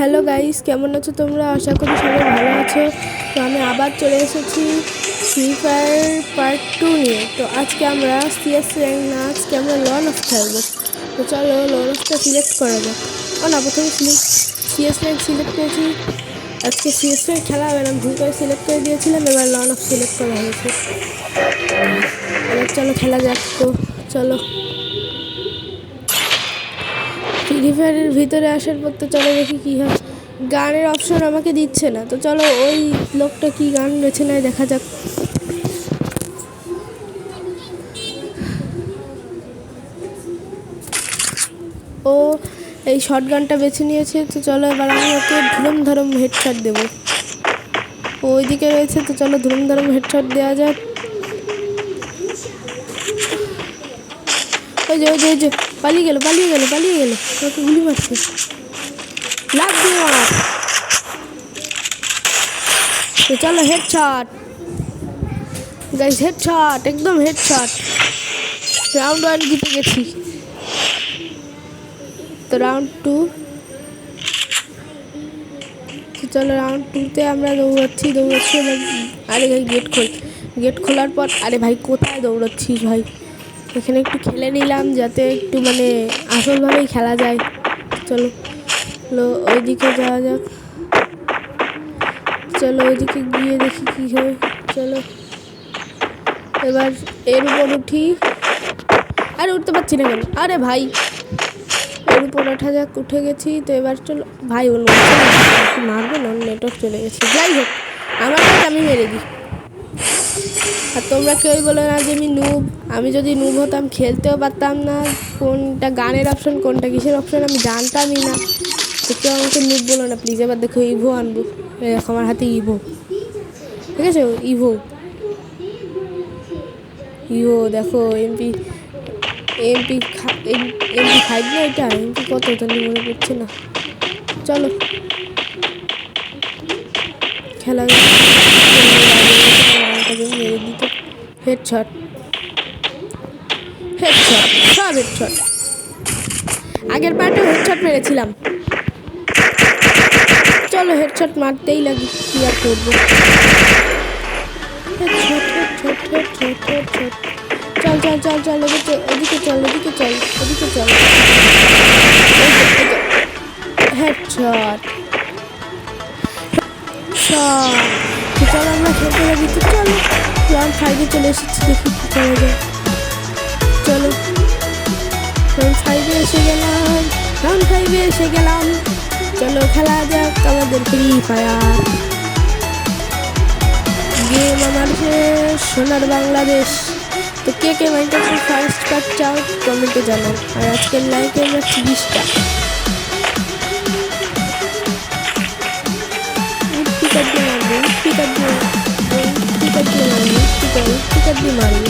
Hello guys, কেমন আছো তোমরা? আশা করি সবাই ভালো আছো। তো আমি আবার চলে এসেছি ফ্রি ফায়ার পার্ট 2 নিয়ে। তো আজকে আমরা সিএস র্যাঙ্ক না, আজকে আমরা লন অফ খেলবো। তো চলো লন অফটা সিলেক্ট করা যাক। না, প্রথমে সিএস র্যাঙ্ক সিলেক্ট করেছি। আজকে সিএস র্যাঙ্ক খেলা হবে না, ভুল করে সিলেক্ট করে দিয়েছিলাম, এবার লন অফ সিলেক্ট করা হয়েছে। এবার চলো খেলা যাক। তো চলো ফ্রি ফায়ারের ভিতরে আসার পর তো চলো দেখি কী হয়। গানের অপশন আমাকে দিচ্ছে না, তো চলো ওই লোকটা কি গান বেছে নেয় দেখা যাক। ও এই শর্ট গানটা বেছে নিয়েছে, তো চলো এবার আমি ওকে ধুরম ধরম হেডশট দেবো। ও ওইদিকে রয়েছে, তো চলো ধুরম ধরম হেডশট দেওয়া যাক। ওই যে পালিয়ে গেল ওকে গুলি মারছে, লাগ দিয়ে মার। তো চলো হেডশট গাইস, হেডশট, একদম হেডশট। রাউন্ড 1 জিতে গেছি। তো রাউন্ড 2, তো চলো রাউন্ড 2তে আমরা দৌড়াচ্ছি। আরে ভাই গেট খোলার পর, আরে ভাই কোথায় দৌড়াচ্ছিস ভাই? এখানে একটু খেলে নিলাম যাতে একটু মানে আসলভাবেই খেলা যায়। চলো ওইদিকে যাওয়া যাক। চলো ওইদিকে গিয়ে দেখি কী হয়। চলো এবার এর উপর উঠি। আরে উঠতে পারছি না কেন? আরে ভাই এর উপর ওঠা যাক, উঠে গেছি। তো এবার চলো ভাই, অন্য মারবে না, নেটওয়ার্ক চলে গেছে। যাই হোক, আমার কাছে আমি মেরে দিই। আর তোমরা কেউই বলো না যে আমি নুব। আমি যদি নুব হতাম খেলতেও পারতাম না। কোনটা গানের অপশন কোনটা কিসের অপশন আমি জানতামই না। তো কেউ আমাকে নুব বলো না প্লিজ। এবার দেখো ইভো আনবো। দেখো আমার হাতে ইভো, ঠিক আছে? ইভো দেখো এমপি 5 না, এটা এমপি কত তাহলে মনে পড়ছে না। চলো খেলা মেরে দিত। হেডশট সব হেডশট। আগের পার্টেও হেডশট মেরেছিলাম। চলো হেডশট মারতেই লাগি, কি আর করবো। চল ওদিকে চল। হেডশট। তো চলো আমরা খেলতে লাগি। তো চলো রাউন্ড 5-এ চলে এসেছি, দেখি কি করা যায়। চলো রাউন্ড 5-এ এসে গেলাম। চলো খেলা যাক আমাদের ফ্রি ফায়ার গেম। আমার সোনার বাংলাদেশ। তো কে মাইনক্রাফটের ফার্স্ট পার্ট চাও কমেন্টে জানাও। আর আজকের লাইকে আমরা 30টা। মারবো।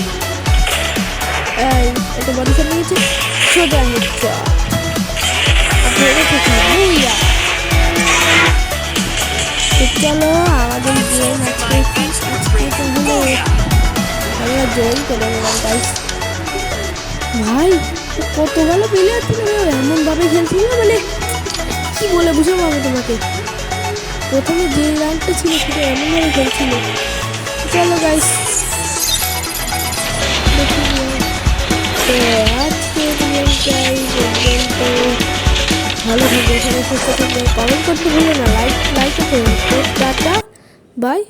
এটা বডি শট নিয়েছে, সোজা হেডশট। চলো আমাদের গেম আজকে হলো আমরা জয় করে নিলাম গাইস। ভাই কত ভালো প্লেয়ার ছিল, এমনভাবে খেলছিল মানে কি বলে বুঝাবো আমি তোমাকে। প্রথমে যে রাউন্ডটা ছিল সেটা এমনভাবে খেলছিল। চলো গাইস আজকে ভালো থাকবে, সবাই সুস্থ থাকবে। কমেন্ট করতে ভুলো না, লাইক করতে। Tata bye.